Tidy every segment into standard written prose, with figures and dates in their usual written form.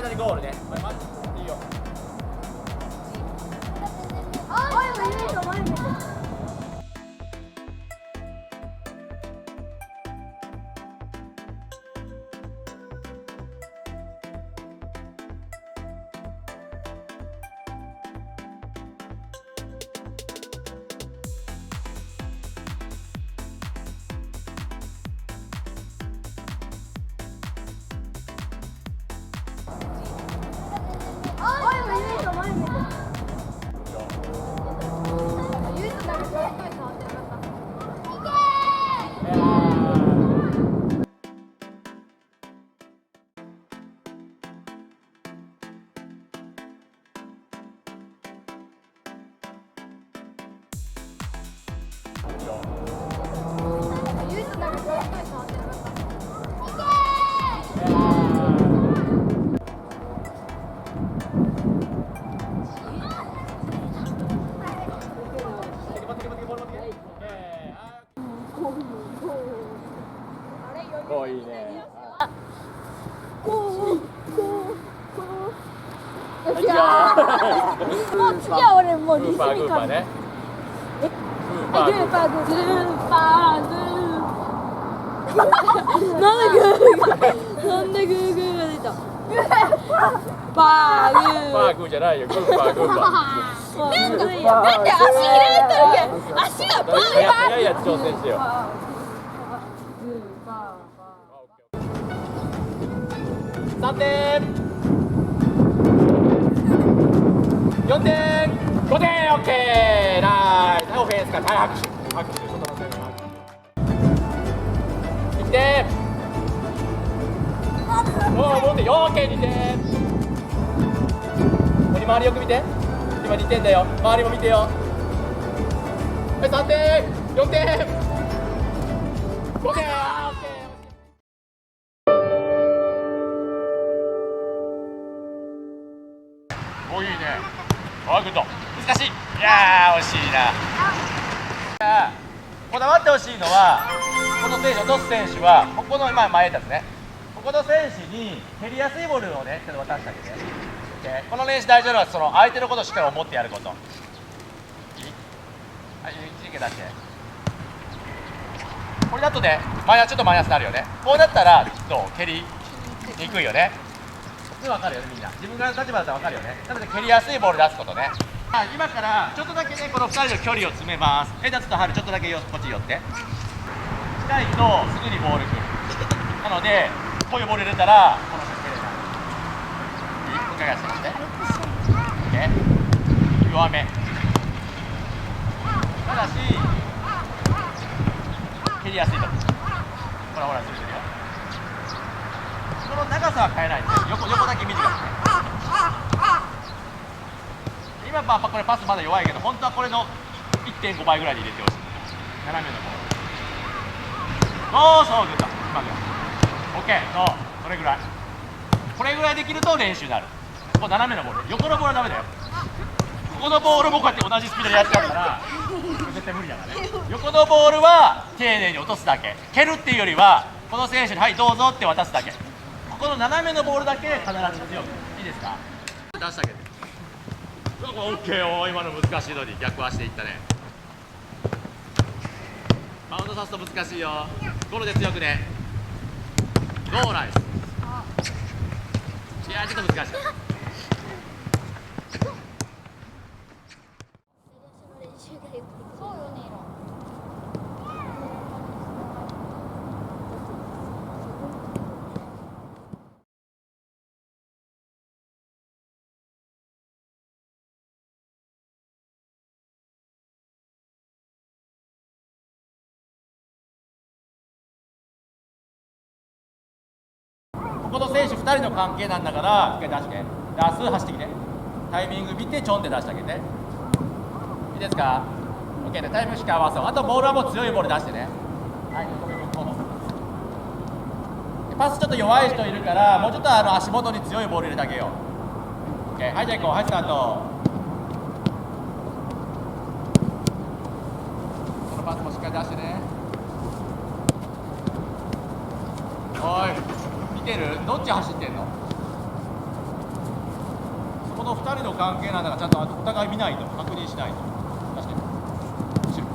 間にゴールね。いいよ。前向いてる、前向いてる。前向いてる、前向いてる。唯一なんかすごい変わってなかった。唯一なんかすごい変わってなかった。おいいね。いやもう次は俺もうリズミカル。グーパーね。グーパーグーパーグー。なんでグーグーが出た。パーグー。パーグーじゃないよ。グーパーグーパー。なんで足開いてるけん。足がパー早いやつ挑戦してよ。3点。4点。5点。オッケー。ナイス。オフェンスから大拍手。拍手。外の選手。1点。おお、戻って。オッケー。2点。ここに周りよく見て。今2点だよ。周りも見てよ。はい、3点。4点。5点。あー、オッケー。お、いいね。あ、グッド。難しい。いやー、惜しいな。こだわってほしいのは、この選手、トス選手は、ここの今前立つね。ここの選手に蹴りやすいボールをね、ちょっと渡してあげて。この練習大事なのは、その相手のことをしっかり思ってやること。いい？はい、一時出して。これだとね、ちょっとマイナスになるよね。こうなったら、どう？蹴りにくいよね。分かるよね、みんな。自分が立場だったら分かるよね。なので蹴りやすいボール出すことね。今からちょっとだけね、この2人の距離を詰めます。ちょっと春、ちょっとだけこっち寄って。近いとすぐにボール来る。なので、こういうボール入れたら、この人蹴れない。いい？伺いしてみて。OK？ 弱め。ただし、蹴りやすいと。ほらほら、ついてるよ。この長さは変えないで、横だけ短くね。今これパスまだ弱いけど、本当はこれの 1.5 倍ぐらいで入れてほしい。斜めのボール。そうグッド。今ぐらい。OK。そうそれぐらい。これぐらいできると練習になる。こう斜めのボール。横のボールはダメだよ。ここのボールもこうやって同じスピードでやっちゃうから、絶対無理だからね。横のボールは丁寧に落とすだけ。蹴るっていうよりは、この選手にはいどうぞって渡すだけ。この斜めのボールだけ必ず強く。いいですか？出してあげて。オッケー。お、今の難しいのに逆足でいったね。バウンドさすと難しいよ。ゴロで強くね。ゴーライス。いや、ちょっと難しい。そうよね。ここの選手2人の関係なんだから、一回出して、出す、走ってきて、タイミング見て、ちょんって出してあげて。いいですか？ OK で、タイミングしか合わそう。あとボールはもう強いボール出してね。はい、パスちょっと弱い人いるから、もうちょっと足元に強いボール入れてあげよう。OK、はい、じゃあ行こう。はい、スタート。このパスもしっかり出してね。おい、見てる？どっち走ってんの？の2人の関係なんだからちゃんとお互い見ないと確認しないと。確かに後ろこ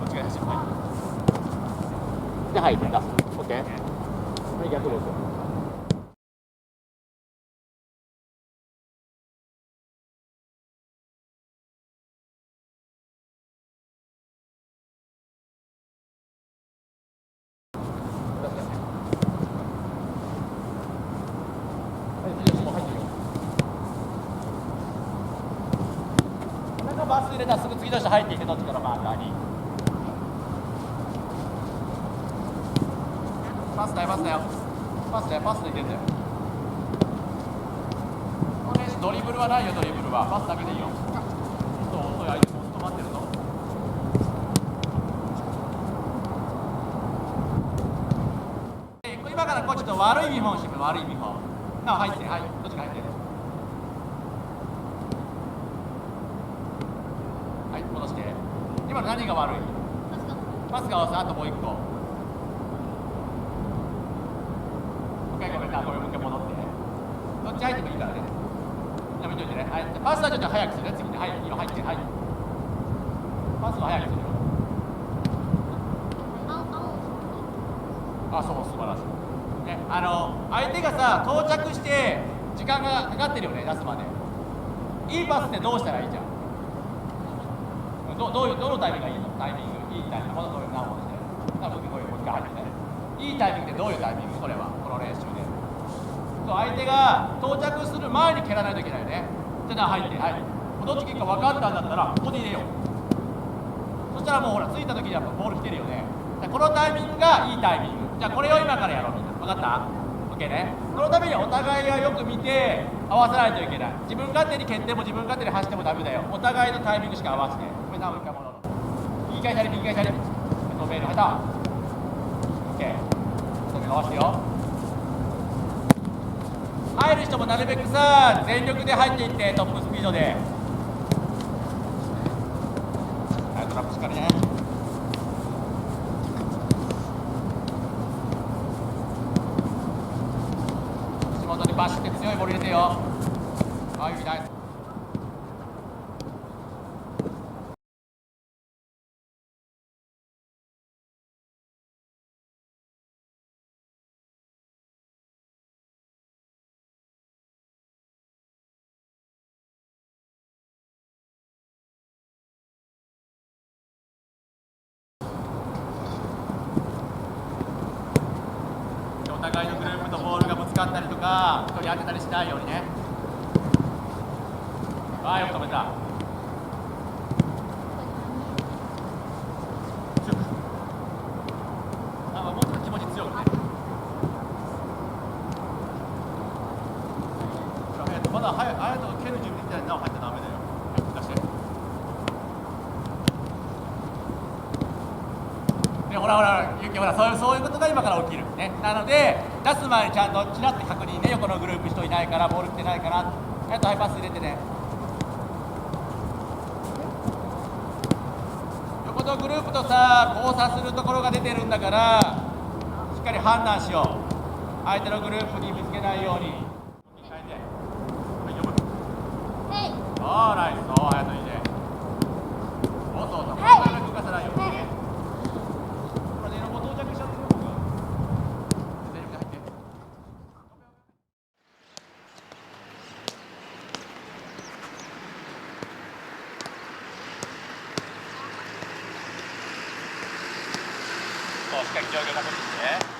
っちが走る。はいで入って出す。 OK はい逆です。バス入れたらすぐ次の人入っていって、どっちからマーカーにパスだよパスだよパスだよパスでいけんだよ。この選手ドリブルはないよ。ドリブルはパスだけでいいよ。遅い相手も止まってるぞ。今からこうちょっと悪い見本してくる。悪い見本なあ入ってはいどっちか入ってはい戻して。今の何が悪い？パスが合わせあともう一個。ごめんもう一回戻って。どっち入ってもいいからね。じゃ見といてね。はい。パスはちょっと早くするね。次ね。はい。いいよ入ってはい。パスは早くするよ。あ、そう素晴らしい。ね、相手がさ到着して時間がかかってるよね出すまで。いいパスってどうしたらいいじゃん。どのタイミングがいいの？タイミングいいタイミングまだどういう何本して多分こういうもう一回入ってね。いいタイミングってどういうタイミング？それはこの練習で相手が到着する前に蹴らないといけないよね。じゃあ入ってはいどっち蹴るか分かったんだったらここで入れよう。そしたらもうほら着いた時にはボール来てるよね。このタイミングがいいタイミング。じゃあこれを今からやろうみんな。分かった？ OK ね。そのためにはお互いがよく見て合わせないといけない。自分勝手に蹴っても自分勝手に走ってもダメだよ。お互いのタイミングしか合わせて。これ何も一回戻ろう。右回左右回左。止める。入った。OK。止め合わせてよ。入る人もなるべくさ全力で入っていってトップスピードで。はい、トラップしっかりね。口元にバシッて強いボール入れてよ。はい、ナイス。お互いのグループとボールがぶつかったりとか、1人当てたりしないようにね。はい、よく止めた。もうちょっと気持ち強くね。まだ早く、あやと蹴る準備みたいなの入っちゃダメだよ。出して。ほらほら、ゆきほら、そういうことが今から起きるね。なので、出す前にちゃんとちらって確認ね。横のグループ人いないから、ボール来てないから。あとハイパス入れてね。横のグループとさ、交差するところが出てるんだから、しっかり判断しよう。相手のグループにぶつけないように。変えて。読む。はい。ナイス。あやといいね。そうそうそう。これが動かさないようにね。しっかり上下守ってきて。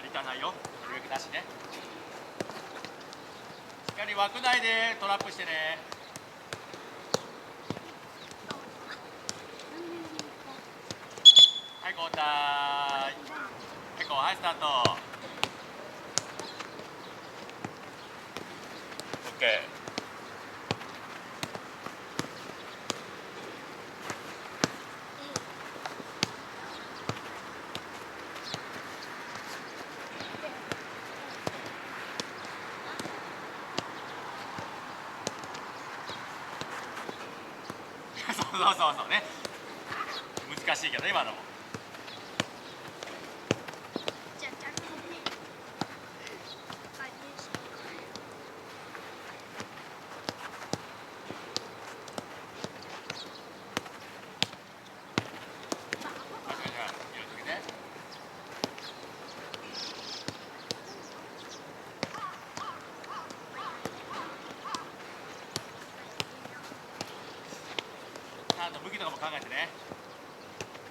リターンないよ。なるべくなしね。しっかり枠内でトラップしてね。はい、交代。はい、はい、スタート。OK。そうね。難しいけど今のも。ちゃんと向きとかも考えてね。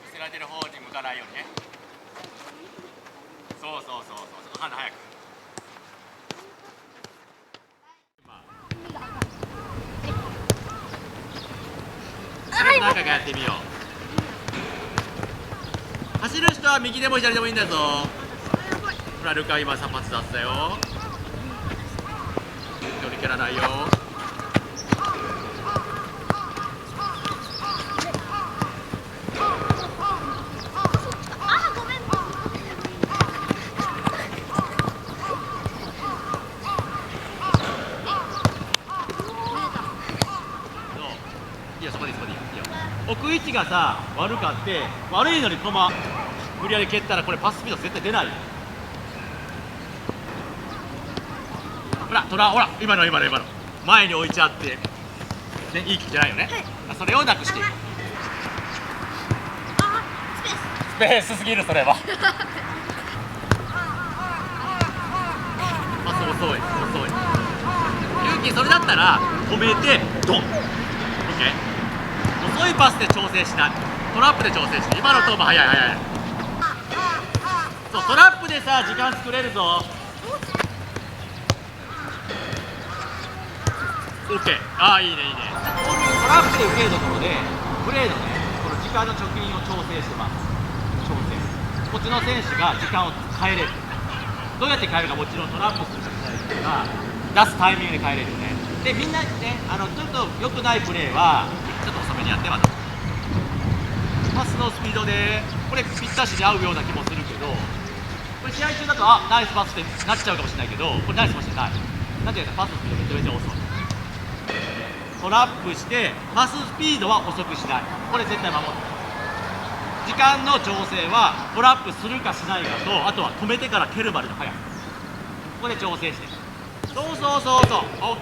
見せられてる方に向かないようにね。そうちょっと判断早く。何回かやってみよう。走る人は右でも左でもいいんだぞ。ほらルカ今3発出したよ。距離蹴らないよ。いいよ、そこでいいよ。置く位置がさ悪かって悪いのに無理やり蹴ったらこれパススピード絶対出ないよ。ほら今の前に置いちゃって、ね、いいキックじゃないよね。それをなくしていく。スペースすぎるそれは。パス遅い。勇気それだったら止めてドン。オッケー。遅いパスで調整しない。トラップで調整して。今のトーマ早い。そうトラップでさ時間作れるぞ。オッケー。いいね。トラップで受けるところでプレーのねこの時間の貯金を調整してます。こっちの選手が時間を変えれる。どうやって変えるかもちろんトラップするとか出すタイミングで変えれるよね。でみんなねちょっと良くないプレーはちょっと遅めにやってまたパスのスピードでこれぴったしに合うような気もするけど、これ試合中だとナイスパスってなっちゃうかもしれないけど、これナイスパスじゃない。なんていうかパスのスピードめちゃめちゃ遅い。トラップしてパススピードは遅くしない。これ絶対守る。時間の調整はトラップするかしないかと、あとは止めてから蹴るまでの速さ。ここで調整して。そうオッ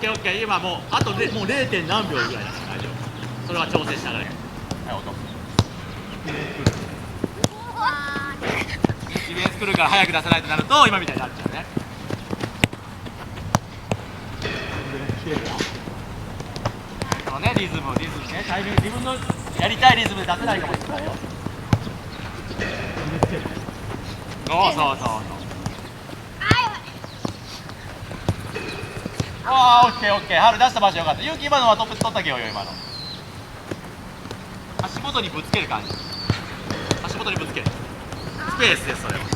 ケー。今もうあとでもう 0. 何秒ぐらいだから大丈夫。それは調整しながらやる。はい、音。ディフェンス来るから早く出さないとなると今みたいになっちゃうね。このねリズムねタイミング自分のやりたいリズムで出せないかもしれないよ。そう。オッケー。春出した場所よかった。勇気今のはトップ取ったけよ今の。足元にぶつける感じ。足元にぶつける。スペースですそれは。も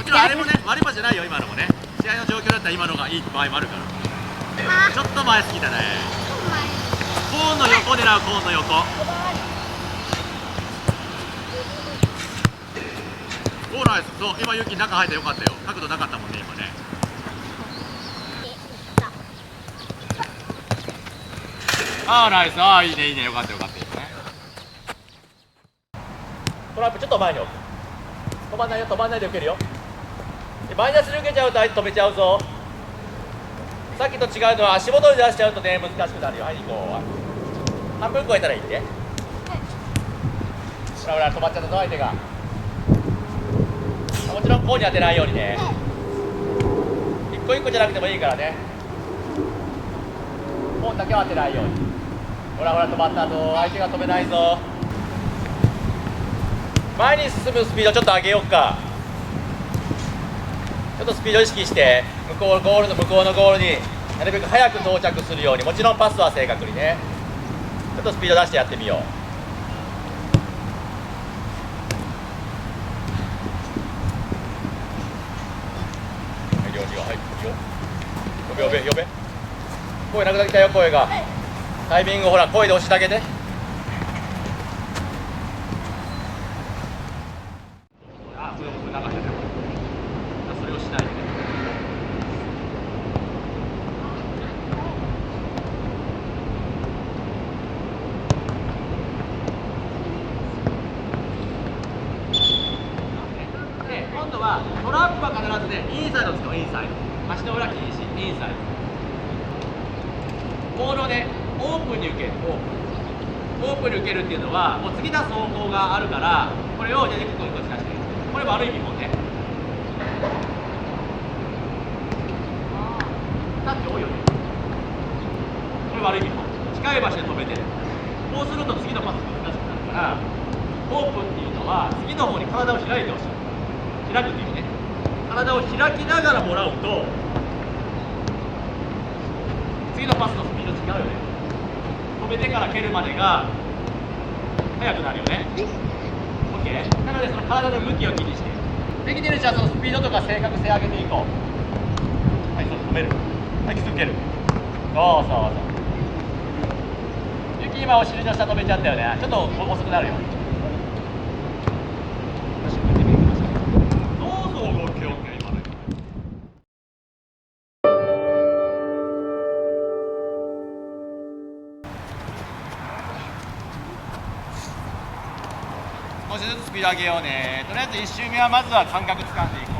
ちろんあれもね悪い場じゃないよ今のもね。試合の状況だったら今のがいい場合もあるから。ちょっと前すぎたね。コーンの横狙う。コーンの横。ナイス。そう今勇気中入ってよかったよ。角度なかったもんね今ね。ナイス。いいねよかったいいね。トラップちょっと前に置く。止まんないで受けるよ。マイナスで受けちゃうと相手止めちゃうぞ。さっきと違うのは足元に出しちゃうとね難しくなるよ。はい行こう。半分超えたらいいって。ほら止まっちゃったぞ相手が。もちろんこうに当てないようにね。一個一個じゃなくてもいいからね。コーンだけは当てないように。ほら止まったぞ。相手が止めないぞ。前に進むスピードちょっと上げようか。ちょっとスピード意識して向こうのゴールになるべく早く到着するように。もちろんパスは正確にね。ちょっとスピード出してやってみよう。呼べ。声なくなってきたよ声が。タイミングほら声で押してあげて。それをしないでね。サイドを使うインサイド。足の裏禁止、インサイド。ボールをね、オープンに受ける。オープンに受けるっていうのは、もう次の走行があるから、これをじゃあニコニコしかして。これ悪い見本ね。タッチ多いよね。これ悪い見本。近い場所で止めてる。こうすると次のパスが難しくなるから、オープンっていうのは次の方に体を開いてほしい。開くっていうね。体を開きながらもらうと、次のパスのスピード違うよね。止めてから蹴るまでが速くなるよね。OK？ なのでその体の向きを気にして、できてるうちはそのスピードとか正確性上げていこう。はい、そう止める。はい、続ける。そうそうそう。今お尻の下止めちゃったよね。ちょっと遅くなるよ。どうぞ動き OK 今の。少しずつスピード上げようね。とりあえず1周目はまずは感覚つかんでいこ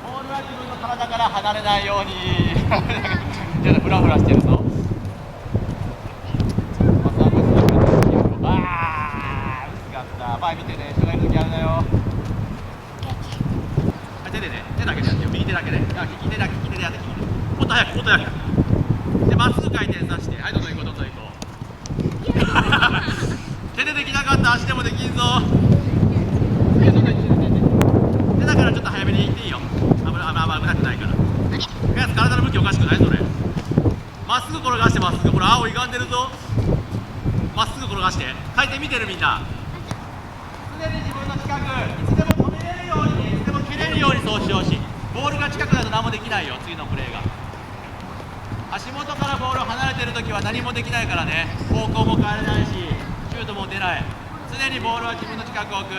う。ボールは自分の体から離れないようにちょっとフラフラしてるぞ。前見てね、人がいるときあるなよ。手でね、手だけでやってよ、右手だけで。利き手だけ、利き手でやって、利き手。もっと早く、もっと早く。で、まっすぐ回転させて、はい、どんどん行こう、どんどん行こう。手でできなかった、足でもできんぞ。手だからちょっと早めに行っていいよ。危なくないから。体の向きおかしくないそれ。まっすぐ転がして、まっすぐ。ほら、青いがんでるぞ。まっすぐ転がして。回転見てるみんな。常に自分の近く、いつでも止めれるように、いつでも蹴れるようにそうしてほしい。ボールが近くだと何もできないよ、次のプレーが。足元からボールを離れてるときは何もできないからね。方向も変えれないし、シュートも出ない。常にボールは自分の近く置く。グ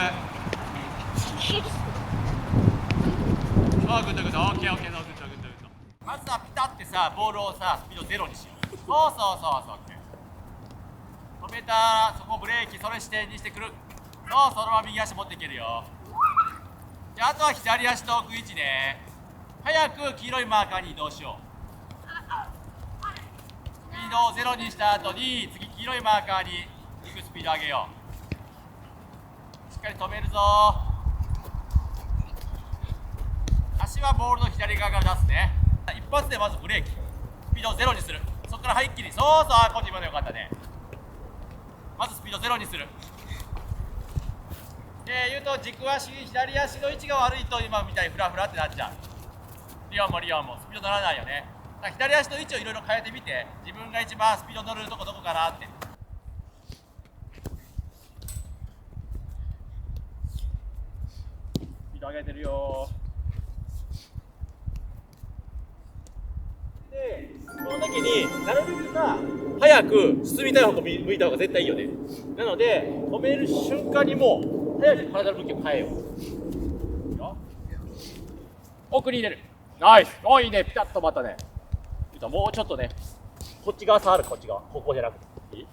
ッドグッド、オッケーオッケー、グッドグッドグッド。まずはピタってさ、ボールをさ、スピードゼロにしよう。そうそうそうそう。止めたら、そこブレーキ、それ視点にしてくる。そう、そのまま右足持っていけるよ。で、あとは左足と置く位置ね。早く黄色いマーカーに移動しよう。スピードをゼロにした後に、次黄色いマーカーに行くスピード上げよう。しっかり止めるぞ。足はボールの左側から出すね。一発でまずブレーキ。スピードをゼロにする。そこからはいっきり。そうそう、こっちまでよかったね。まずスピードゼロにする。言うと軸足、左足の位置が悪いと今みたいにフラフラってなっちゃう。リオンもスピード乗らないよね。だから左足の位置をいろいろ変えてみて、自分が一番スピード乗るとこどこかなって。スピード上げてるよ。で、この時になるべくさ、早く進みたい方向向いた方が絶対いいよね。なので、止める瞬間にもう早く体の向きを変えよう。奥に入れる。ナイス。お、いいね。ピタッとまたね。もうちょっとね、こっち側触る、こっち側。ここじゃなくて。いい？い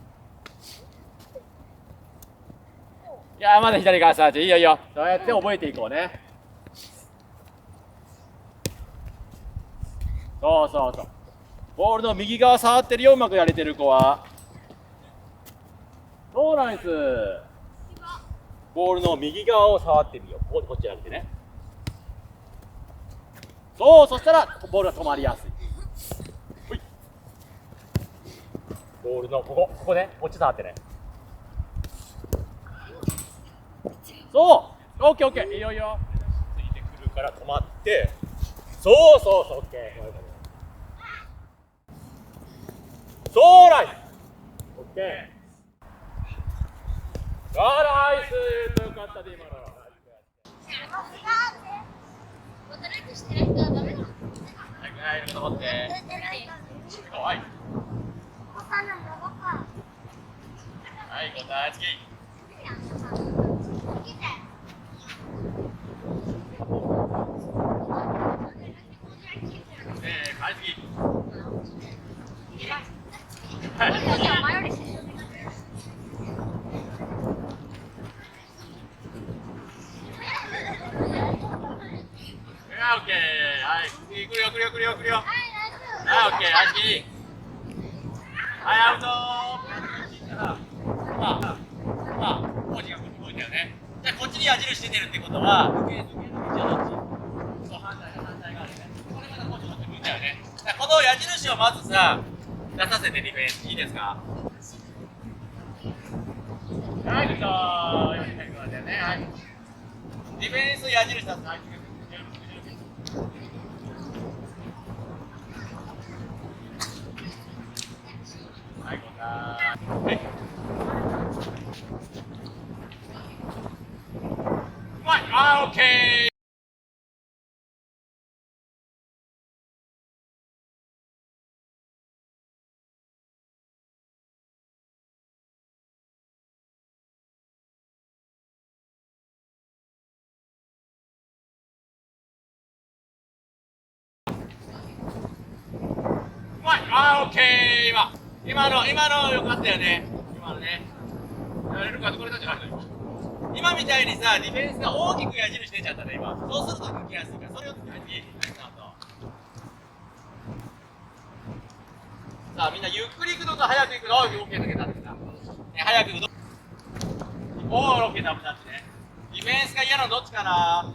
や、まだ左側触って。いいよいいよ。そうやって覚えていこうね。そうそうそう。ボールの右側触ってるよ、うまくやれてる子は。そうなんです。ボールの右側を触ってるよ。こっちじゃなくてね。そう、そしたらボールが止まりやすい。ほい。ボールのここね、こっち触ってね。そう、オッケーオッケー、いいよいいよ。ついてくるから止まって、そうそうそう、オッケー。そうナイス。オッケー。ナイス。よかったで今の。はい、残って。はい。はい、5対1。返し次。はい。オッケー。はい。はい、オッケー、はい、いい。はい、アウトコーチがこっち向いたよね。じゃあ、こっちに矢印出てるってことは、抜け道はどっち？そう、反対があるね。これまたコーチこっち向いたよね。じゃあこの矢印をまずさ、出させてディフェンス、いいですか？はい、グッドー。今、左側だよね。はい。ディフェンス矢印出す。はい、はい、こんな。はい。うまい。あー、オッケー。あー、オッケー。今の良かったよね。今のね。やれるか、これだってないのよ。今みたいにさ、ディフェンスが大きく矢印出ちゃったね、今。そうすると抜きやすいから、それを使っていい。さあ、みんなゆっくり行くのと早く行くの。オッケー、抜けた。早く行くの。おー、オッケー、ダブルタッチね。ディフェンスが嫌なのどっちかな。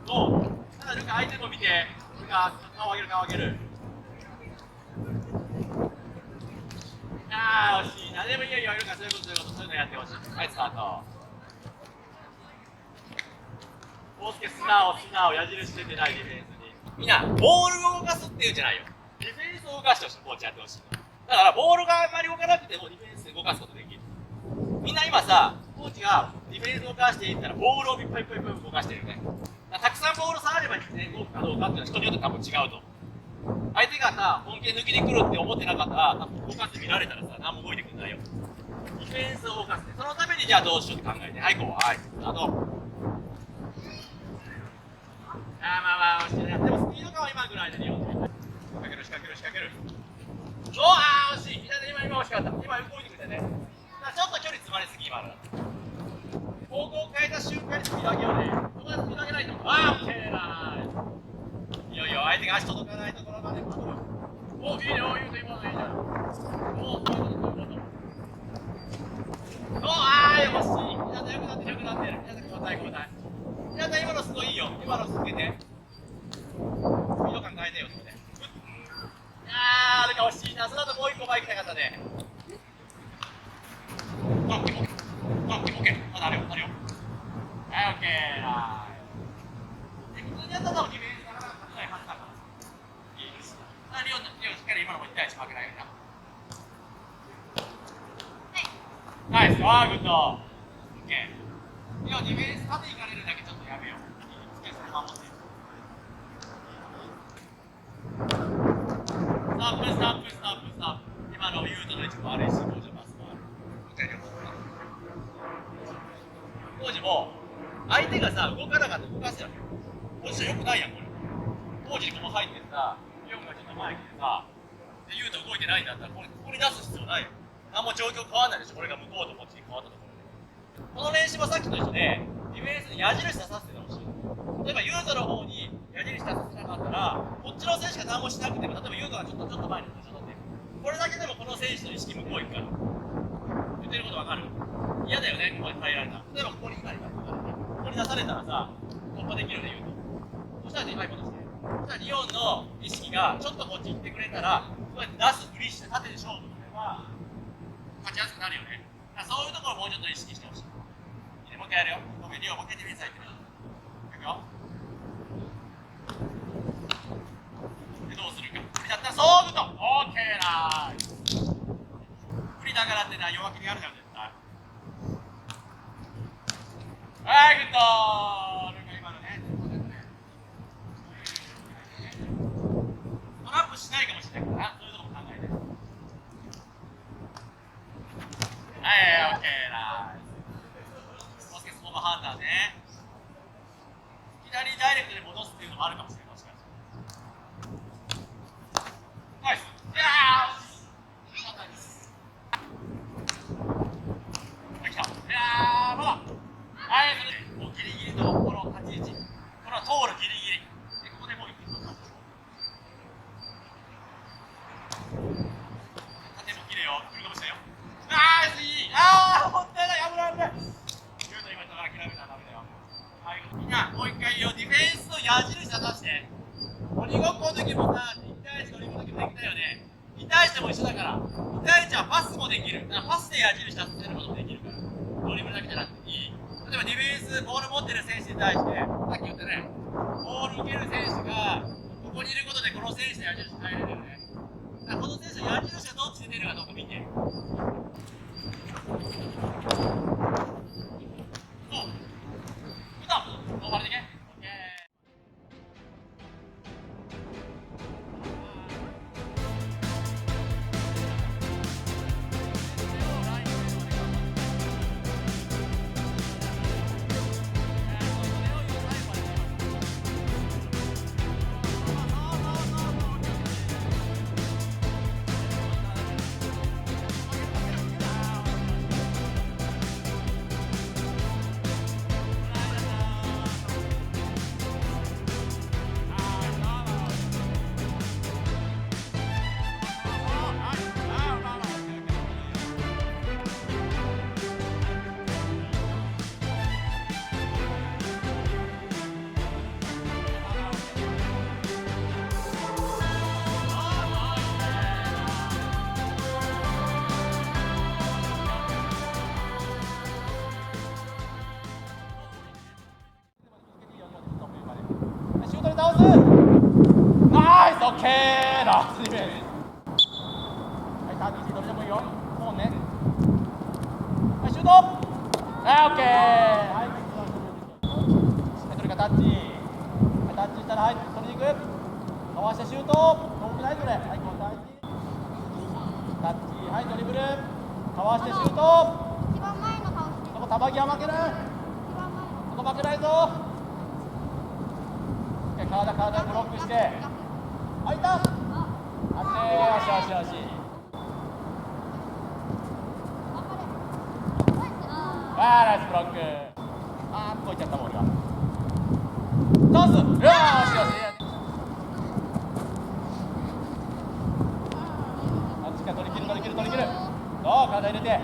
どう？ただ、ルカ相手の見て、ルカ、顔上げる。あー、惜しいな。でもいいよ、ルカ、そういうのやってほしい。はい、スタート。大輔、素直、矢印出てないディフェンスに。みんな、ボールを動かすっていうんじゃないよ。ディフェンスを動かしてほしい、コーチやってほしい。だから、ボールがあんまり動かなくても、ディフェンスで動かすことできる。みんな今さ、コーチがディフェンスを動かしていったら、ボールをいっぱい動かしてるよね。たくさんボール触れば、ね、動くかどうかっていうのは人によって多分違うと。相手がさ、本気で抜きに来るって思ってなかったら、多分動かして見られたらさ、何も動いてくんないよ。ディフェンスを動かすね。そのためにじゃあどうしようって考えて。はい、こう。はい、スタート。でもスピード感は今ぐらいでいいよ。仕掛ける。惜しい。今惜しかった。今動いてくれてね。ちょっと距離詰まりすぎ、今の。方向を変えた瞬間にスピード上げようね。そこでスピード上げないと。オッケーだー。いよいよ、相手が足届かないところまで戻る。お、いいね、今のいいじゃん。お、そういうこと。惜しい。皆さん、よくなってる。皆さん、交代。皆さん、今のすごいいいよ。今の続けて。スピード感変えてよ、そこで。ルカ惜しいな。その後もう一個前行きたかったね。オッケー。まだあるよ。はい、オッケー。普通にやったらディフェンスがなかなか勝てないはずだから。いいです。リオンしっかり今のも1対1負けないようにな。ナイス。グッド。オッケー。リオンディフェンス縦行かれるだけちょっとやめよう。スペース守って。スタップ。今のユートの位置も悪いし、工事パスもある。工事も相手がさ、動かなかったら動かせよ。ポジション良くないやん、これ。工事にここ入ってさ、リオンがちょっと前来てさ、でユート動いてないんだったら、ここに出す必要ないよ。何も状況変わんないでしょ、これが向こうとこっちに変わったところで。この練習もさっきと一緒で、ディフェンスに矢印出させてほしい。例えばユートの方に矢印出させなかったら、こっちの選手が何もしなくても、例えばユートがちょっと前に出しとって、これだけでもこの選手の意識向こう行くから。言ってることわかる？嫌だよね、ここに入られた。例えばここに今ここに出されたらさ、突破できるよね、ユート。そしたら今戻して。そしたらリオンの意識がちょっとこっち行ってくれたら、こうやって出すふりして縦で勝負すれば、勝ちやすくなるよね。そういうところをもうちょっと意識してほしい。もう一回やるよ。リオンもう一回ディフェンス入ってる。いくよ。でどうするか。振りだったらそうグッド。オーケーだー。振りながらってな、弱気にやるじゃん、絶対。はい、グッドー。ルカ今のね。トラップしないかもしれないからな。そういうとこも考えて。はい、オッケーだー。バスケスポーツハンターね。いきなりダイレクトで戻すっていうのもあるかもしれない。もしかして。ナイス。いやー、来た。いやー、まだ。はい、それで、もうギリギリのこの立ち位置。これは通るギリギリ。で、ここでもう一気に取った。縦も綺麗よ。来るかもしれんよ。あー、いい。あー、もったいない。危ない危ない。シュート今から諦めたらダメだよ。はい、みんな、もう一回言うよ。ディフェンスの矢印出して。鬼ごっこの時もさ、1対1の鬼ごっこの時もできたよね。2対1でも一緒だから。2対1はパスもできる。だからパスで矢印出させることもできるから。ドリブルだけじゃなくていい。例えばディフェンス、ボール持ってる選手に対して、さっき言ったね、ボール受ける選手が、ここにいることでこの選手の矢印変えれるよね。だからこの選手の矢印がどっちで出るかどうか見て。そう。見た。ノーバルでけ。オッケー。シュートで倒す。ナイス、オッケー。ナイスディフェンス。はい、タッチどれでもいいよ。そうね。はい、シュート。はい、オッケー。はい、それからタッチ。はい、タッチしたら、はい、取りに行く。かわしてシュート。遠くないそれ。はい、このタッチ。タッチ、はい、ドリブル。かわしてシュート。一番前の倒して。そこ、たばきは負けない。一番前の。そこ負けないぞ。体ブロックして。開いた。あってー、よしよしよし。あー、ナイスブロック。あー、こいっちゃったボールが。チャンス。よしよし。あっちから取り切る取り切る取り切る。そう、体入れて。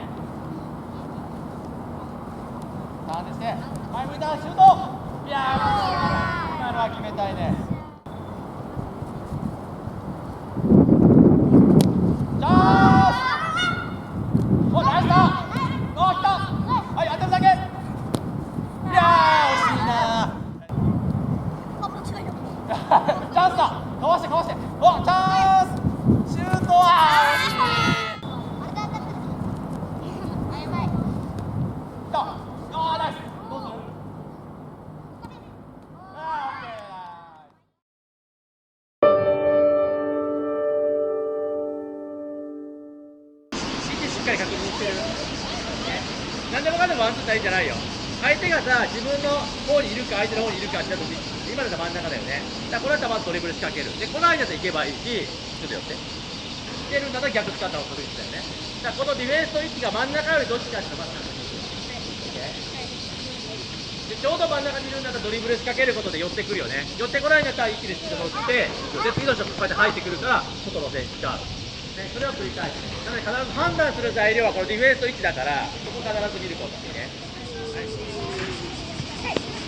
ターンでして。前向いた、シュート。いやー、今のは決めたいね。チャンス。お、ナイスだ。お、来た。はい、当てるだけ。いやー、惜しいな。チャンスだ。かわしてかわして。お、チャンス。シュートは惜しい。来た。あー、ナイス。どうする。しっかり確認してる、ね、何でもかんでもワンツーしたらいいんじゃないよ。相手がさ、自分の方にいるか相手の方にいるかってなった時、今だったら真ん中だよね。だからこれだったらまずドリブル仕掛ける。でこの間だったら行けばいいし、ちょっと寄って行けるんだったら逆使った方が取るんだよね。だからこのディフェンスの位置が真ん中よりどっちかっていうのをまず確認する。でちょうど真ん中にいるんだったらドリブル仕掛けることで寄ってくるよね。寄ってこないんだったら一気にスピード乗って、で次の人こうやって入ってくるから外の選手が、ね、それを繰り返す。なので必ず判断する材料はこのディフェンスの位置だから、そこ必ず見ることね。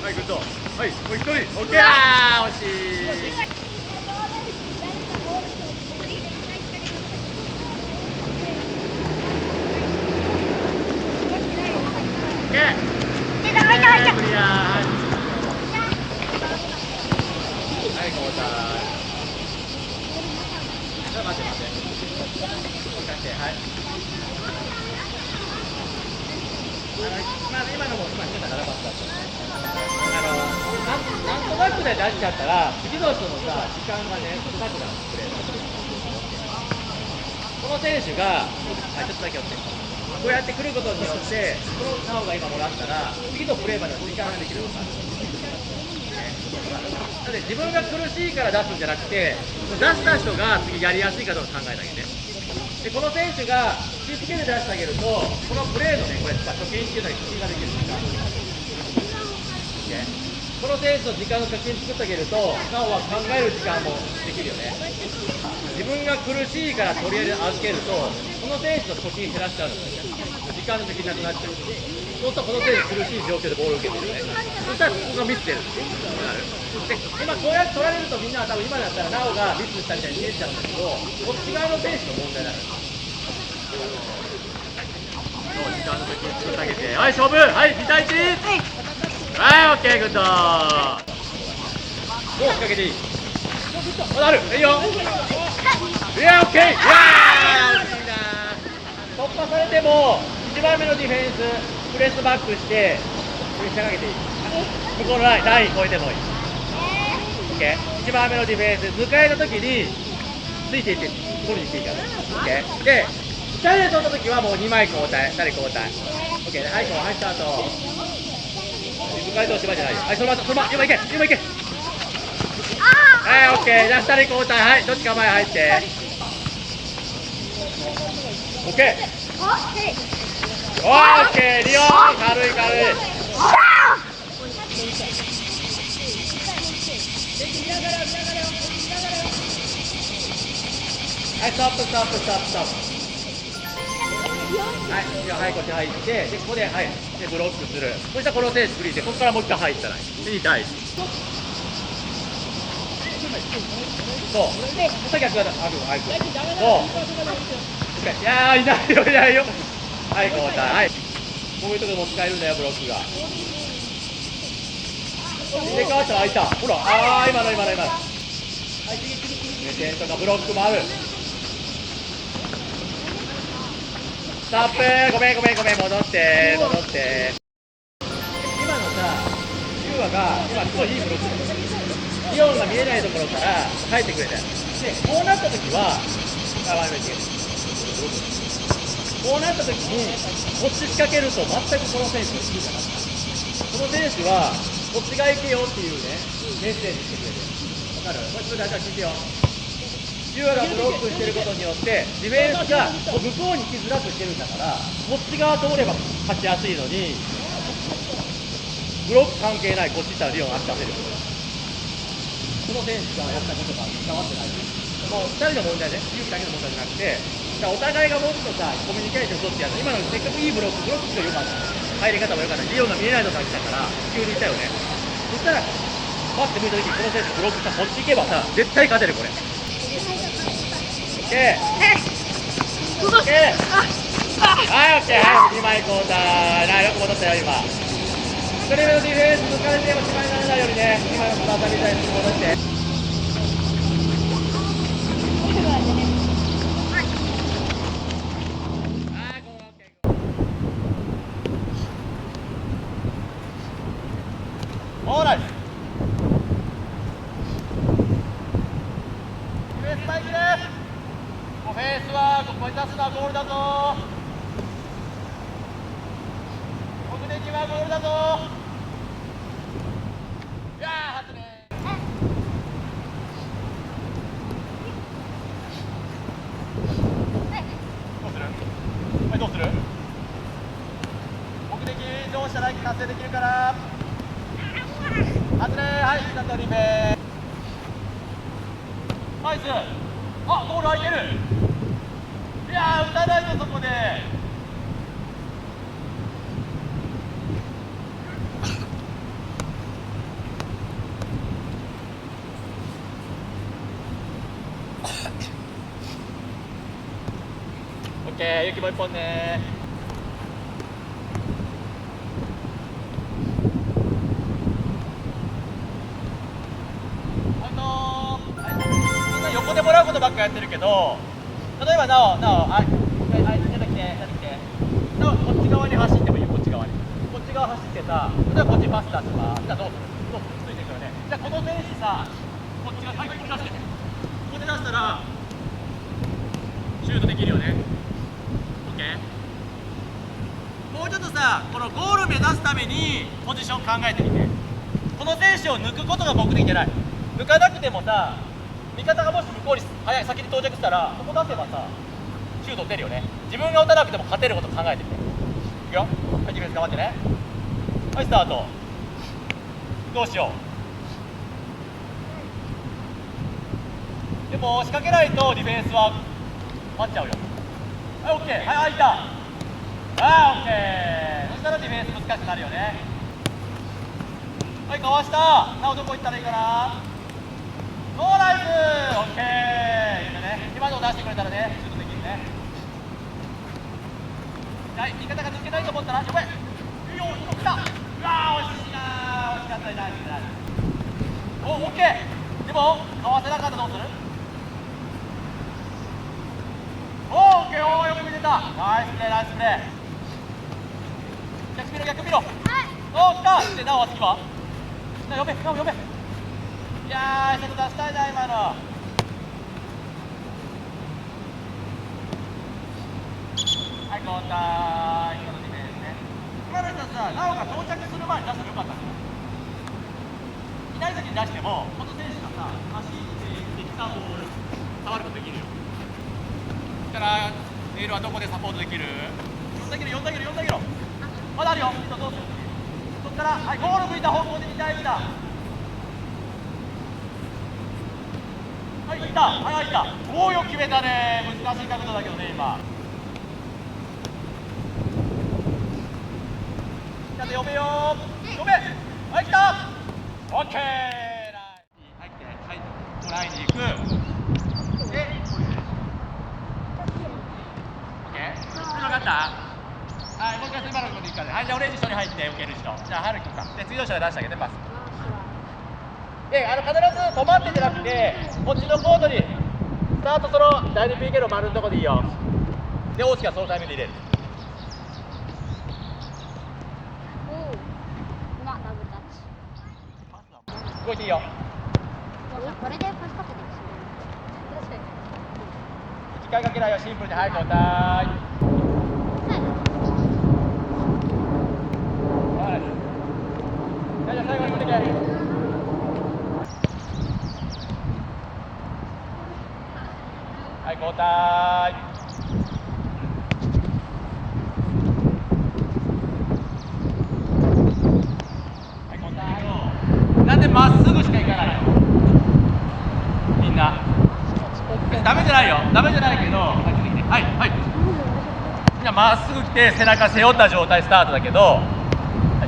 はい、グッド。はい、もう一人。オッケー。あー、惜しい。オッケー。クリアー。はい、交代。じゃあ待って待って。はい。今のも今してたからバッターなんとなくで出しちゃったら次の人のさ時間がね少なくなるプレー。この選手がちょっとだけ寄ってこうやってくることによってこのナオが今もらったら次のプレーまでの時間ができるのか。なので自分が苦しいから出すんじゃなくて出した人が次やりやすいかどうか考えてあげて。でこの選手が気付けて出してあげるとこのプレーのねこれ貯金っていうのに貯金ができるんですか。この選手の時間の貯金作ってあげるとなおは考える時間もできるよね。自分分が苦しいからとりあえず預けると、この選手の貯金減らしちゃうんですよね。時間の時なくなっちゃう。そうするとこの選手苦しい状況でボールを受けてるよね。そしたらここがミス出るんですよ。で今こうやって取られるとみんなは多分今だったらなおがミスしたみたいに見えちゃうんだけど、こっち側の選手の問題なのよ。時間の時に作ってあげて、はい勝負、はい2対1、はいオッケーグッド、もう仕掛けていい、まだある、いいよ、いやオッケー、いやー惜しいな、突破されても1番目のディフェンスプレスバックしてプレッシャーかけていい、向こうのライン越えてもいい、オッケー、1番目のディフェンス迎えた時についていって取りに行っていいから、オッケーで2人で取った時はもう2枚交代、2人交代。オッケー、はい、こう、はい、スタート。迎え通し場じゃないよ。はい、そのまま、今行け、今行け。はい、オッケー、じゃあ2人交代、はい、どっちか前入って。オッケー。オッケー、リオン、軽い軽い。はい、ストップ、ストップ、ストップ、ストップ。はい、じゃあ、はい、こっち入って、で、ここで、はい、で、ブロックする。そしたら、この選手フリーで、ここからもう一回入ったらいい。2対1。そう。そしたら逆だ、ある、はい、そう。いやー、いないよ、いないよ。はい、交代、はい。こういうところも使えるんだよ、ブロックが。入れ替わったら開いた。ほら、あー、今の。目線とかブロックもある。ストップ、ごめん、戻って。今のさ、シューアが今すごいいいブロックだよ。リオンが見えないところから入ってくれたよ。で、こうなった時は、こうなった時に、こっち仕掛けると全くこの選手のスキルがなかった。この選手は、こっち側行けよっていうね、メッセージしてくれる。わかる？これ大体聞いてよ。シューアがブロックしてることによってディフェンスが向こうに来づらくしてるんだから、こっち側通れば勝ちやすいのに、ブロック関係ないこっち行ったらリオン足出せる。この選手がやったことが伝わってない。もう2人の問題ね、勇気だけの問題じゃなくて、お互いがもうちょっとさコミュニケーション取ってやる。今のせっかくいいブロックすごい良かった。入り方も良かった。リオンが見えないの感じだから急にいったよね。そしたらパッて向いた時にこの選手ブロックしたこっち行けばさ絶対勝てるこれ。オッケー。オッケー。はい、オッケー。はい、2枚交代。よく戻ったよ、今。1人目のディフェンス抜かれても決まりにならないようにね、今のまたみたいに戻して。オーライ。ディフェンス待機です。フェースはここに出すのはゴールだぞ。目的はゴールだぞ。いやー、外れ。どうする？はい、どうする？目的どうしたら達成できるから。外れ。はい、スタートリベ。ナイス。あ、ゴール空いてる。いやー、打たないでそこで。オッケー、ゆきもう一本ね。みんな横でもらうことばっかやってるけど、例えばなお、はい、出てきて、なお、こっち側に走ってもいいよ、こっち側に。こっち側走ってさ、例えばこっちパス出します。じゃあどうする？ついてくるね。じゃあこの選手さ、こっち側、はい、ここに出して。ここで出したら、シュートできるよね。オッケー。もうちょっとさ、このゴール目指すためにポジション考えてみて。この選手を抜くことが目的じゃない。抜かなくてもさ、味方がもし向こうに先に到着したら、ここ出せばさ、シュート打てるよね。自分が打たなくても勝てること考えてみて。いくよ。はい、ディフェンス頑張ってね。はい、スタート。どうしよう。でも仕掛けないとディフェンスは待っちゃうよ。はい、オッケー。はい、開いた。はい、オッケー。そしたらディフェンス難しくなるよね。はい、かわした。なおどこ行ったらいいかな。ノーナイス。オッケー。いいね。今のを出してくれたらね、シュートできるね。はい、味方が抜けないと思ったら、やばい。いいよ、来た。うわー、惜しいなー。惜しかったね、ナイスナイス。お、オッケー。でも、かわせなかったらどうする？おー、オッケー。おー、よく見てた。ナイスプレー、ナイスプレー。逆見ろ、逆見ろ。おー、来た。で、なおは次は？なお呼べ、なお呼べ。いやー、ちょっと出したいな、今の。はい、交代。今のディフェンスね。今の人さ、なおが到着する前に出したらよかったんだよ。いない時に出しても、この選手がさ、走ってきたボール、触ることできるよ。だから、メールはどこでサポートできる？ 4 だけど、4だけど、4だけど。まだあるよ。どうする？そっから、はい、ゴール向いた方向で2対2だ。はい、いった。はい、いった。おー、よく決めたね。難しい角度だけどね、今。呼べよー、呼べ。はい、来た。オッケー。入って、はい、トライに行く。で、これで。オッケー。分かった。はい、もう一回今のことでいいからね。はい、じゃあオレンジ一緒に入って受ける人。じゃあ、春樹か。で、次の人が出してあげて、パス。で、必ず止まってじゃなくて、こっちのコートに、スタートその第2 PK の丸のとこでいいよ。で、大きなそのタイミングで入れる。動いていいよ。これでパスかけてるし。機械かけないよ、シンプルで。はい、交代。はい。じゃあ最後に持ってけ。はい、交代。はい、交代。なんでまっすぐしか行かないの？みんな。ダメじゃないよ。ダメじゃないけど、はい、はい。みんなまっすぐ来て背中背負った状態スタートだけど、はい、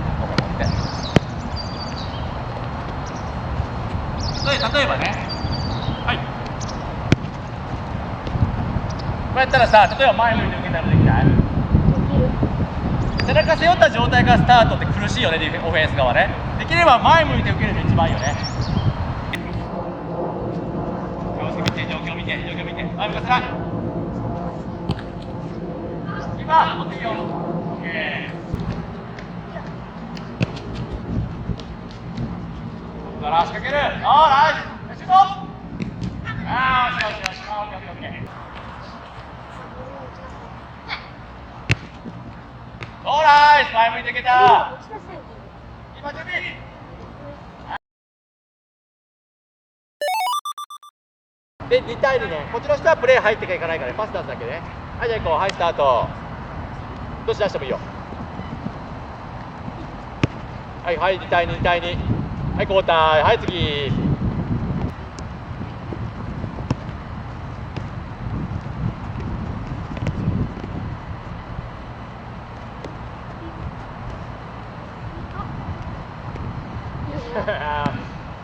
ここ持って。例えばね、はい。こうやったらさ、例えば前向いて受けたらできない？背中背負った状態からスタートって苦しいよね、オフェンス側ね。できれば前向いて受けるのが一番いいよね。様子見て、状況見て、状況見て。前向かせない。今、持っていいよ。オッケー。だから足掛ける。おー、ナイス。シュート。あー、よしよしよし。オッケーオッケーオッケー。オーライス、前向いていけた。今準備。で、2対2ね。こっちの人はプレー入っていかないからね。パス出すだけね。はい、じゃあ行こう。はい、スタート。どっち出してもいいよ。はい、はい、2対2、2対2。はい、交代。はい、次。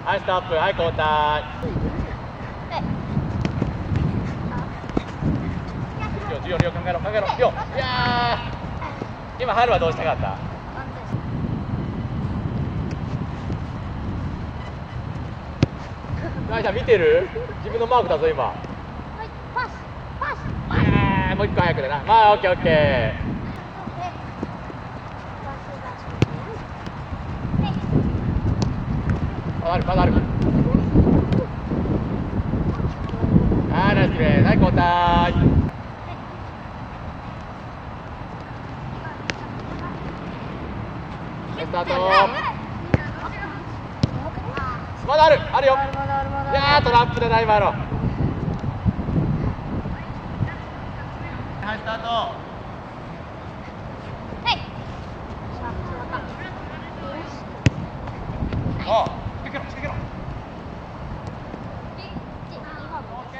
はい、ストップ。はい、交代。14、考えろ、考えろ。よ、いやー、今、春はどうしたかった？ナイちゃん見てる？自分のマークだぞ、今。パス、パス。もう一個早くだな。まあ、オッケー、オッケー。ある、まだある。あー、ナイスプレー。はい、交代。スタート。まだある、あるよ。いやー、トラップだな、今の。はい、スタート。おう、仕掛けろ、仕掛けろ。オッケ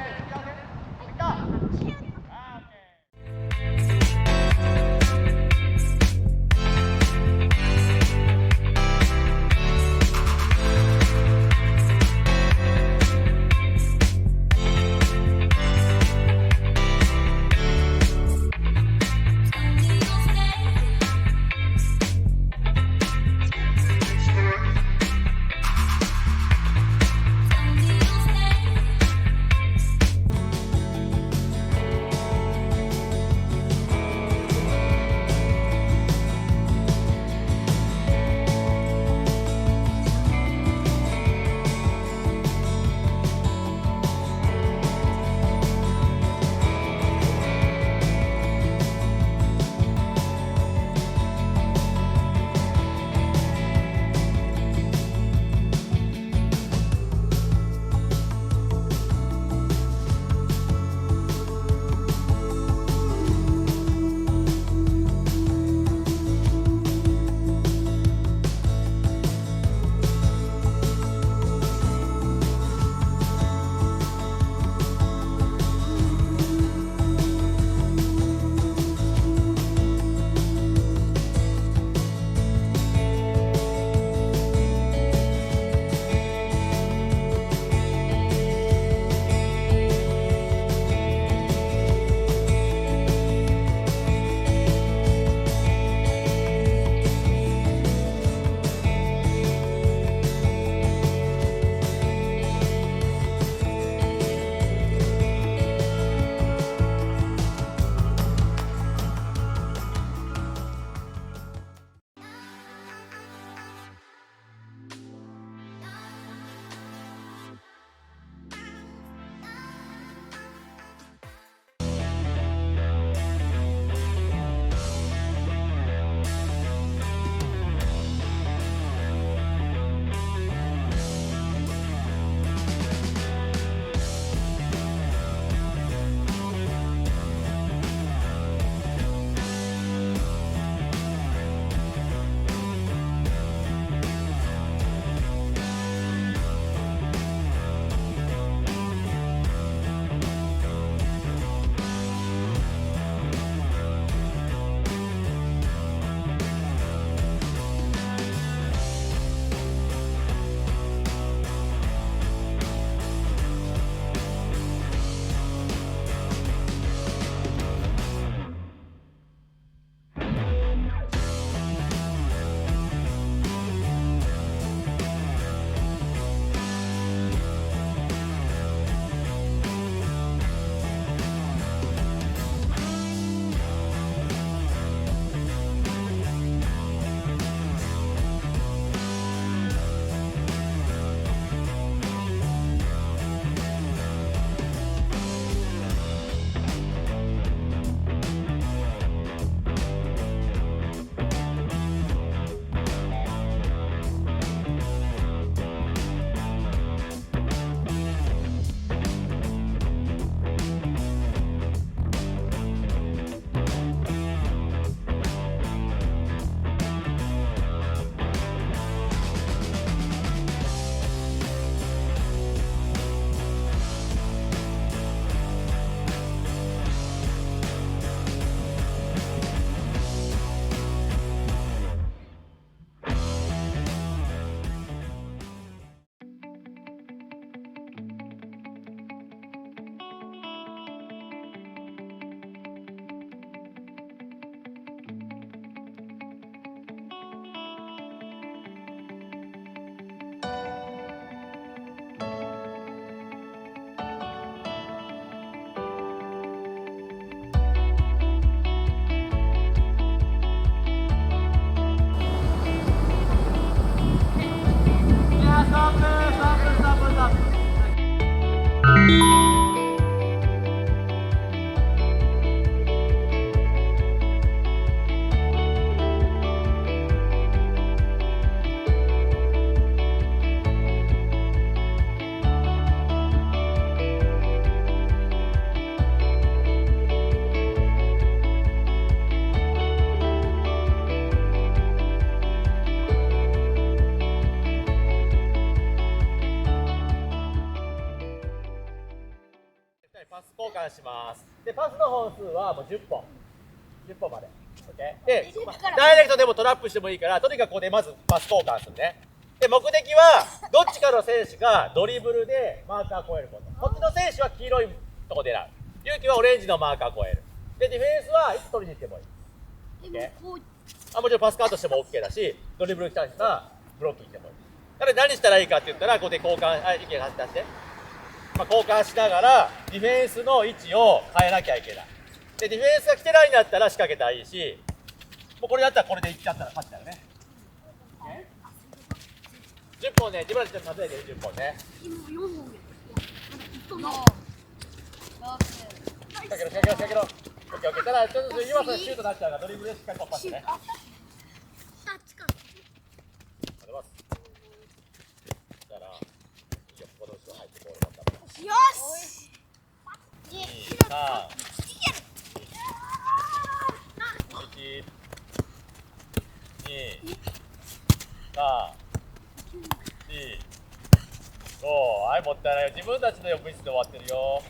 します。でパスの本数はもう10本まで。OK？ で、ダイレクトでもトラップしてもいいから、とにかくここでまずパス交換するね。で目的はどっちかの選手がドリブルでマーカーを越えること。こっちの選手は黄色いとこ狙う。勇気はオレンジのマーカーを越える。でディフェンスはいつ取りに行ってもいい。OK？ もちろんパスカートしても OK だし、ドリブル来た人がブロックに行ってもいい。だから何したらいいかって言ったら、ここで交換、意見出して、交換しながらディフェンスの位置を変えなきゃいけない。でディフェンスが来てないんだったら仕掛けたらいいし、もうこれだったらこれでいっちゃったら勝ちだよね。10本ね、自分たちで数えてる10本ね。今4本で。仕掛けろ仕掛けろ仕掛けろ。オッケーオッケー。ただちょっと今それシュートになっちゃうからドリブルでしっかり突破してね。よし。2、3、1、2、3、4、5。はい、もったいないよ。自分たちの横ミスで終わってるよ。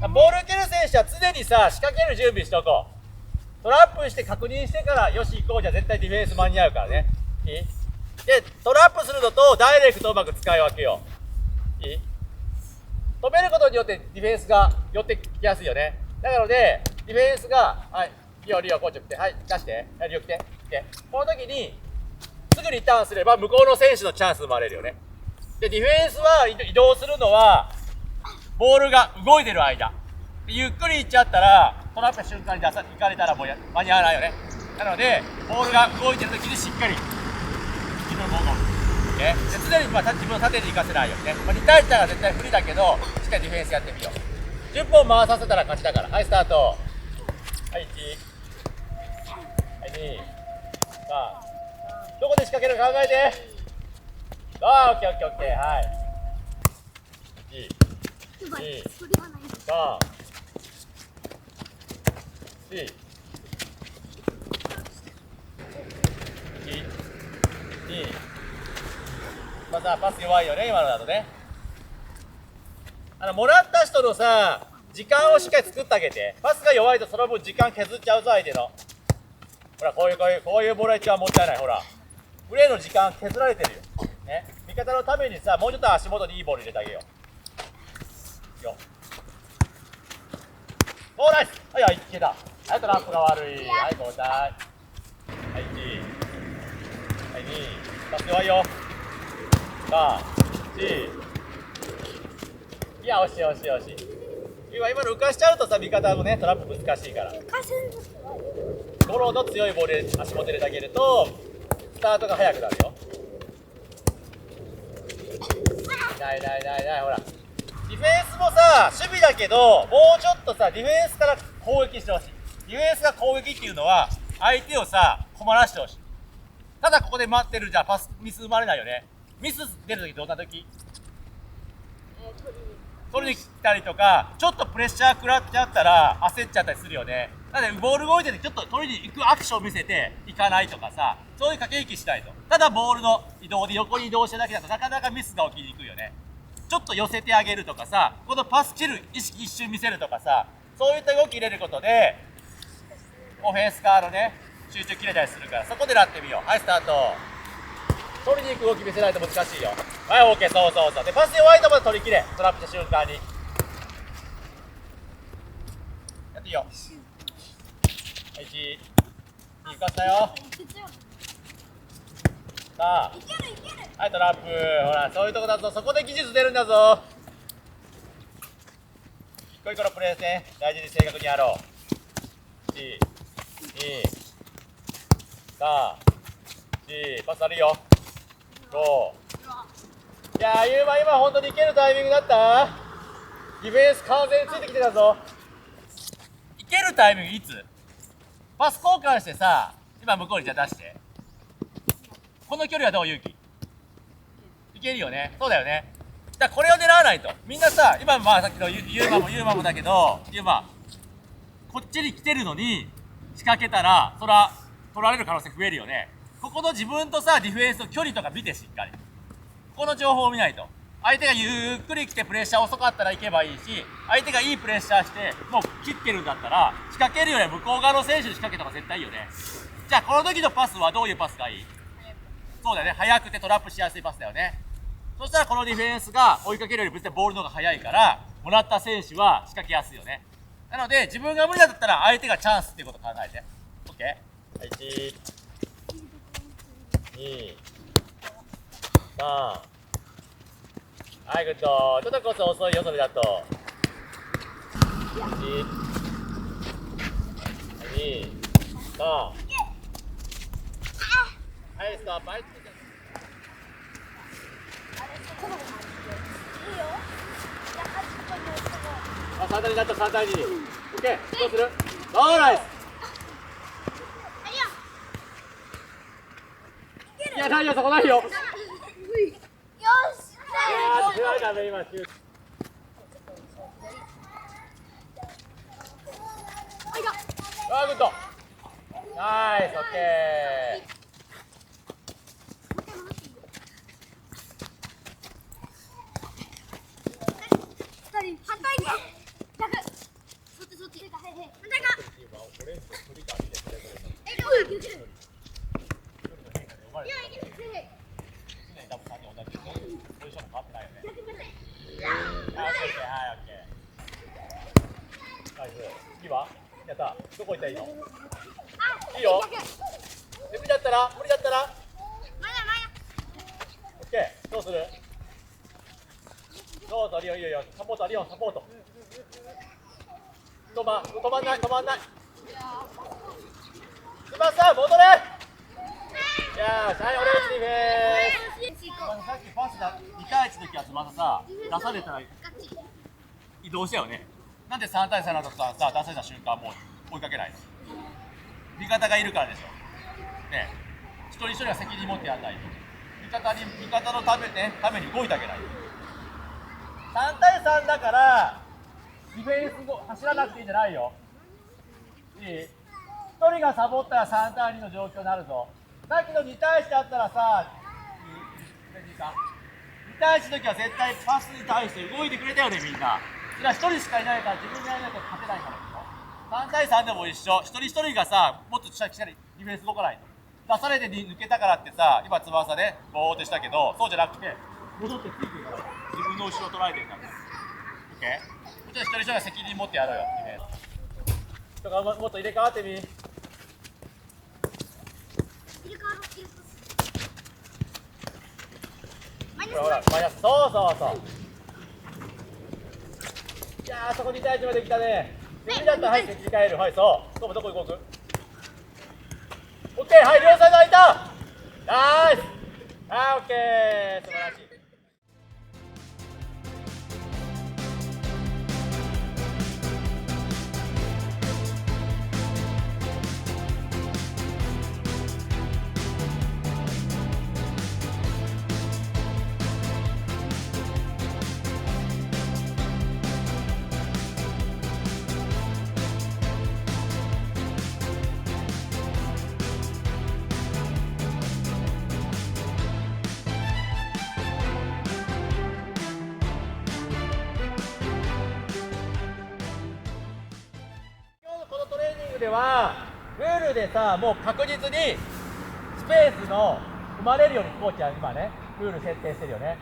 ボール受ける選手は常にさ、仕掛ける準備しとこう。トラップして確認してから、よし行こうじゃ絶対ディフェンス間に合うからね。いい？で、トラップするのとダイレクトをうまく使い分けよう。いい？止めることによってディフェンスが寄ってきやすいよね。なので、ディフェンスが、はい、リオ、こっち来て、はい、出して、はい、リオ来て、この時に、すぐにターンすれば向こうの選手のチャンス生まれるよね。で、ディフェンスは移動するのは、ボールが動いてる間。ゆっくり行っちゃったら、トラップした瞬間に行かれたらもう間に合わないよね。なので、ボールが動いてる時にしっかり、自分のボール。で常に自分を縦に行かせないようにね。2対1は絶対不利だけど、しっかりディフェンスやってみよう。10本回させたら勝ちだから。はい、スタート。はい、1。はい、2。3。どこで仕掛けるか考えて。ああ、オッケーオッケーオッケー。はい。1、2、3、4、1、2。パス弱いよね、今のだとね。もらった人のさ、時間をしっかり作ってあげて。パスが弱いとその分時間削っちゃうぞ、相手の。ほら、こういうボールは一番もったいない。ほら、プレーの時間削られてるよ。ね、味方のためにさ、もうちょっと足元にいいボール入れてあげよう。よ。おー、ナイス。はい、はい、いけた。はい、トラップが悪い。はい、交代。はい、1。はい、2。パス弱いよ。さあ、4。いや、惜しい惜しい惜しい。今の浮かしちゃうとさ、味方もね、トラップ難しいから。ゴロの強いボールで足元入れてあげると、スタートが速くなるよ。ない、ほら。ディフェンスもさ、守備だけど、もうちょっとさ、ディフェンスから攻撃してほしい。ディフェンスが攻撃っていうのは、相手をさ、困らしてほしい。ただここで待ってるじゃ、パスミス生まれないよね。ミス出るときどんなとき？取りに来たりとか、ちょっとプレッシャー食らっちゃったら焦っちゃったりするよね。なのでボール動いててちょっと取りに行くアクションを見せていかないとかさ、そういう駆け引きしないと。ただボールの移動で横に移動してるだけだとなかなかミスが起きにくいよね。ちょっと寄せてあげるとかさ、このパス切る意識一瞬見せるとかさ、そういった動き入れることでオフェンス側のね、集中切れたりするから、そこでやってみよう。はい、スタート。取りに行く動き見せないと難しいよ。はい、OK、そう。で、パス弱いところで取り切れ。トラップした瞬間に。やっていいよ。はい、1、2、浮かしたよ。さあ、はい、トラップ。ほら、そういうとこだぞ。そこで技術出るんだぞ。一個一個のプレーね、大事に正確にやろう。1、2、3、4、パス悪いよ。5。いやー、ユーマ今本当にいけるタイミングだった？ディフェンス完全についてきてたぞ。いけるタイミングいつ？パス交換してさ、今向こうにじゃあ出して。この距離はどう？勇気いけるよね。そうだよね。だからこれを狙わないと。みんなさ、今さっきのユーマもだけど、ユーマこっちに来てるのに仕掛けたら、そら取られる可能性増えるよね。ここの自分とさ、ディフェンスの距離とか見てしっかり。この情報を見ないと。相手がゆっくり来てプレッシャー遅かったら行けばいいし、相手がいいプレッシャーしてもう切ってるんだったら仕掛けるよりは向こう側の選手に仕掛けた方が絶対いいよね。じゃあこの時のパスはどういうパスがいい？そうだよね、速くてトラップしやすいパスだよね。そしたらこのディフェンスが追いかけるより別にボールの方が速いからもらった選手は仕掛けやすいよね。なので自分が無理だったら相手がチャンスっていうことを考えて OK。 はい、1、2、3、はい、グッド。ちょっとコース遅いよ、それだと。1、2、3。はい、ストップ。はい、あ、3対2になった、3対2。オッケー、どうする？ノーナイス。いや、ないよ、そこないよ。よし。それはダメ、今、シュート。あー、グッド。ナイス、オッケー。反対に。そっちそっち。反対側。オレンジと鳥が見てくれる。多分3人同じポジションも変わってないよね。はい、オッケー。ナイス。次はやった。どこ行ったらいいの？いいよ。無理だったら？無理だったら？オッケー。どうする？どうぞ、いいよいいよいいよ。サポートあるよ、サポート。止まんない、止まんない。翼、戻れ。いやー、はい、オレンジディフェンス。さっきパスだ、2対1の時は翼さ、出されたら移動したよね。なんで3対3だとさ、出された瞬間もう追いかけないの？味方がいるからでしょ。ね、一人一人が責任持ってやんないと。味方のために動いてあげないと。3対3だからディフェンス走らなくていいんじゃないよ。いい？1人がサボったら3対2の状況になるぞ。さっきの2対1だったらさ、2対1の時は絶対パスに対して動いてくれたよね、みんな。それは1人しかいないから自分でやらないと勝てないから。3対3でも一緒。一人一人がさ、もっとしっかりディフェンス動かないと。出されて抜けたからってさ、今翼でボーってしたけど、そうじゃなくて戻ってついてるから、自分の後ろ捉えてるから。OK？ もちろん一人一人が責任持ってやろうよ、ディフェンス。とかもっと入れ替わってみ。ほら、マイナス。そうそうそう。いやー、そこ2対1まで来たね。無理だったら入って切り替える。はい、そう。どこ行こうく。オッケー、はい、両サイド空いた。ナイス。あー、オッケー。素晴らしい。ではルールでさ、もう確実にスペースの生まれるようにコーチは今ねルール設定してるよね。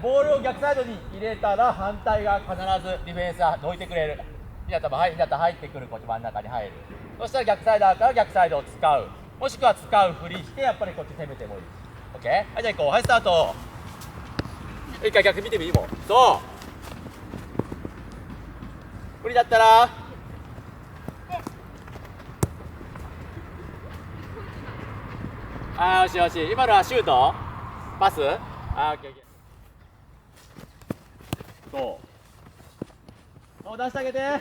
ボールを逆サイドに入れたら反対が必ずディフェンスはどいてくれる。ひなたも入ってくる、こっち真ん中に入る。そしたら逆サイダーから逆サイドを使う、もしくは使うふりしてやっぱりこっち攻めてもいい。 OK？ はい、じゃあ行こう。はい、スタート。一回逆見てみいいもん。そう無理だったらあー、よしよし。今のはシュートパス。あー、オッケーオッケー。そう出してあげて。はい、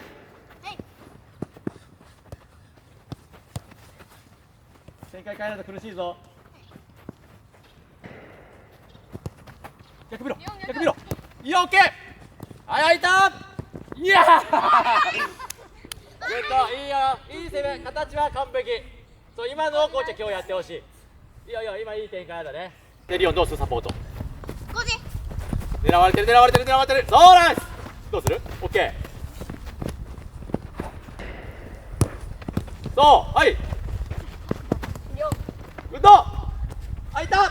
展開変えないと苦しいぞ。逆見ろ、逆見ろ。いいよ、オッケー。はい、開いた。いやーいいよ、いい攻め、形は完璧。そう、今のをコーチは今日やってほしい。いいよいいよ、今いい展開だね。でリオンどうするサポート。狙われてる狙われてる狙われてる。そうナイス。どうする？オッケー。そうはいグッドあいた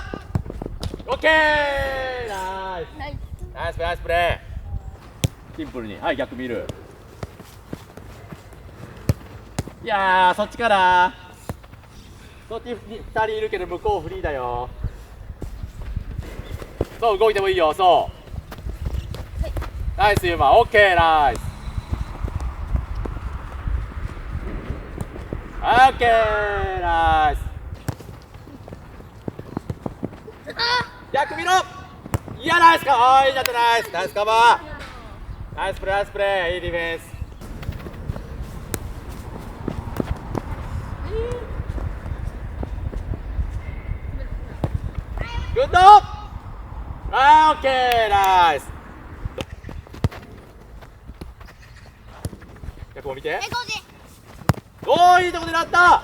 オッケーナイスナイスプレーナイスプレー。シンプルにはい逆見る。いやーそっちかな。そっち2人いるけど向こうフリーだよ。そう動いてもいいよ。そうナイスユーマオッケーナイスオッケーナイス逆見ろ。いやナイスカバー。いいじゃったナイスナイスカバー。ナイスプレーナイスプレー。いいディフェンス。グッドオッケーナイス。逆を見て。おーいいとこ狙った。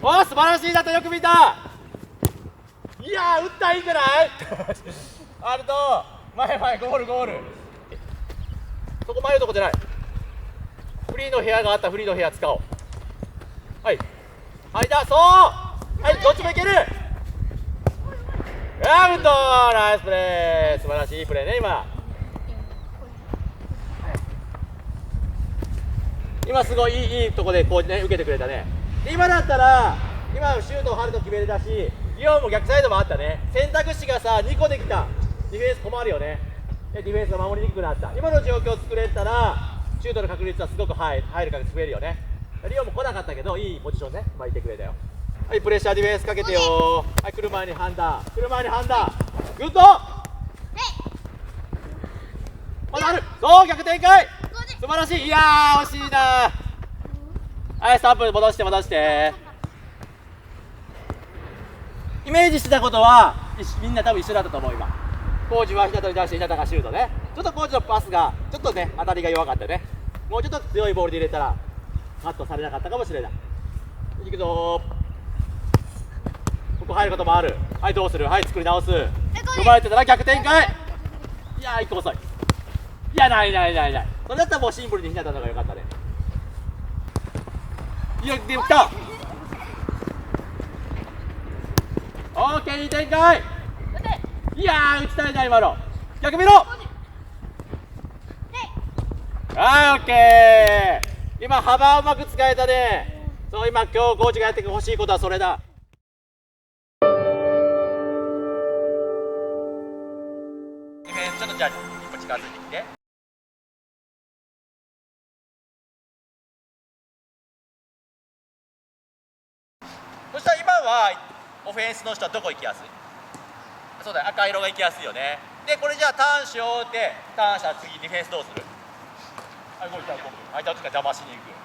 おー素晴らしいだったよく見た。いやー打ったらいいんじゃないあると前前ゴールゴール。そこ迷うとこじゃない。フリーの部屋があったフリーの部屋使おう。はいはいだそうはいどっちもいける。あーグッドナイスプレー。素晴らしいプレーね今すごいいいとこでこうね受けてくれたね。今だったら今シュートを張ると決めれたしリオンも逆サイドもあったね。選択肢がさ2個できた。ディフェンス困るよね。でディフェンスが守りにくくなった。今の状況を作れたらシュートの確率はすごく入る確率増えるよね。リオンも来なかったけどいいポジションねいてくれたよ。はいプレッシャーディフェンスかけてよ。はい来る前にハンダー来る前にハンダーグッドまだある。そう逆展開素晴らしい。いやー惜しいな。はいスタンプ戻して戻して。イメージしてたことはみんな多分一緒だったと思う。今コーチは日向に出して日向がシュートね。ちょっとコーチのパスがちょっとね当たりが弱かったね。もうちょっと強いボールで入れたらカットされなかったかもしれない。いくぞここ入ることもある。はいどうする。はい作り直す。呼ばれてたら逆展開。いやー1個遅い。いやないそれだったらもうシンプルに日向の方が良かったね。いやでも来た。オーケーいい展開。いやー打ちたいな今の。逆見ろ。はいオッケー。今幅をうまく使えたね。そう今今日コーチがやってほしいことはそれだ。ディフェンスちょっとじゃあ一歩近づいてきて。そしたら今はオフェンスの人はどこ行きやすい？そうだよ赤色が行きやすいよね。でこれじゃあターンしようってターンしたら次ディフェンスどうする？はい動いた動く。相手の時から邪魔しに行く。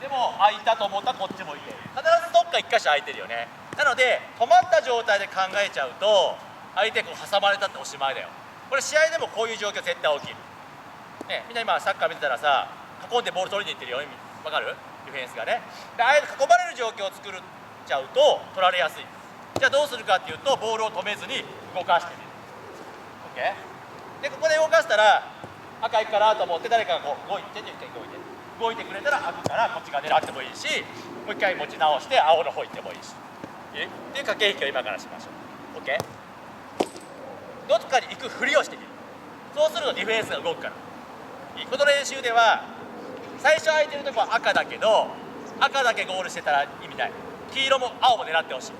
でも空いたと思ったらこっちも行ける。必ずどっか一箇所空いてるよね。なので止まった状態で考えちゃうと相手こう挟まれたっておしまいだよ。これ試合でもこういう状況絶対起きる。ねみんな今サッカー見てたらさ囲んでボール取りに行ってるよ。わかる？ディフェンスがね。でああいう囲まれる状況を作るちゃうと取られやすい。じゃあどうするかっていうとボールを止めずに動かしてみる。 OK？ でここで動かしたら赤いかなと思って誰かがこう動いて動いてくれたら赤からこっち側狙ってもいいしもう一回持ち直して青の方行ってもいいしっていう駆け引きを今からしましょう。 OK？ どっかに行くふりをしてみる。そうするとディフェンスが動くからいい。この練習では最初空いてるとこは赤だけど赤だけゴールしてたら意味ない。黄色も青も狙ってほしい。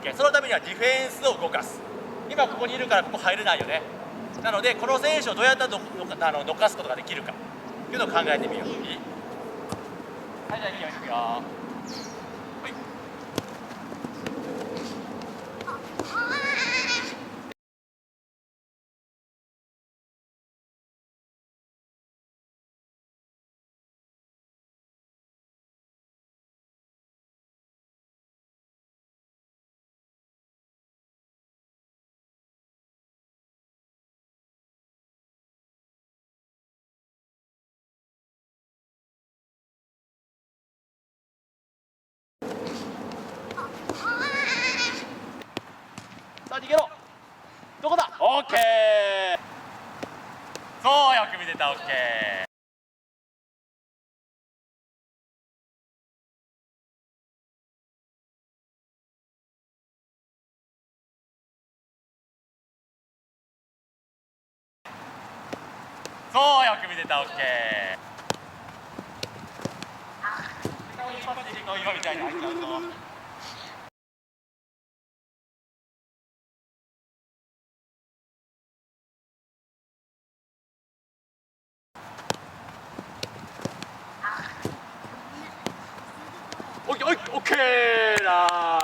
OK？ そのためにはディフェンスを動かす。今ここにいるからここ入れないよね。なのでこの選手をどうやったらどかすことができるかというのを考えてみよう。いい？はいじゃあいくよ。はいさあ逃げろ。どこだ？ OK。そうよく見てた。オッケー。そうよく見てた。オッケー。今みたいに入っちゃうと。オッケー、オッケーだ。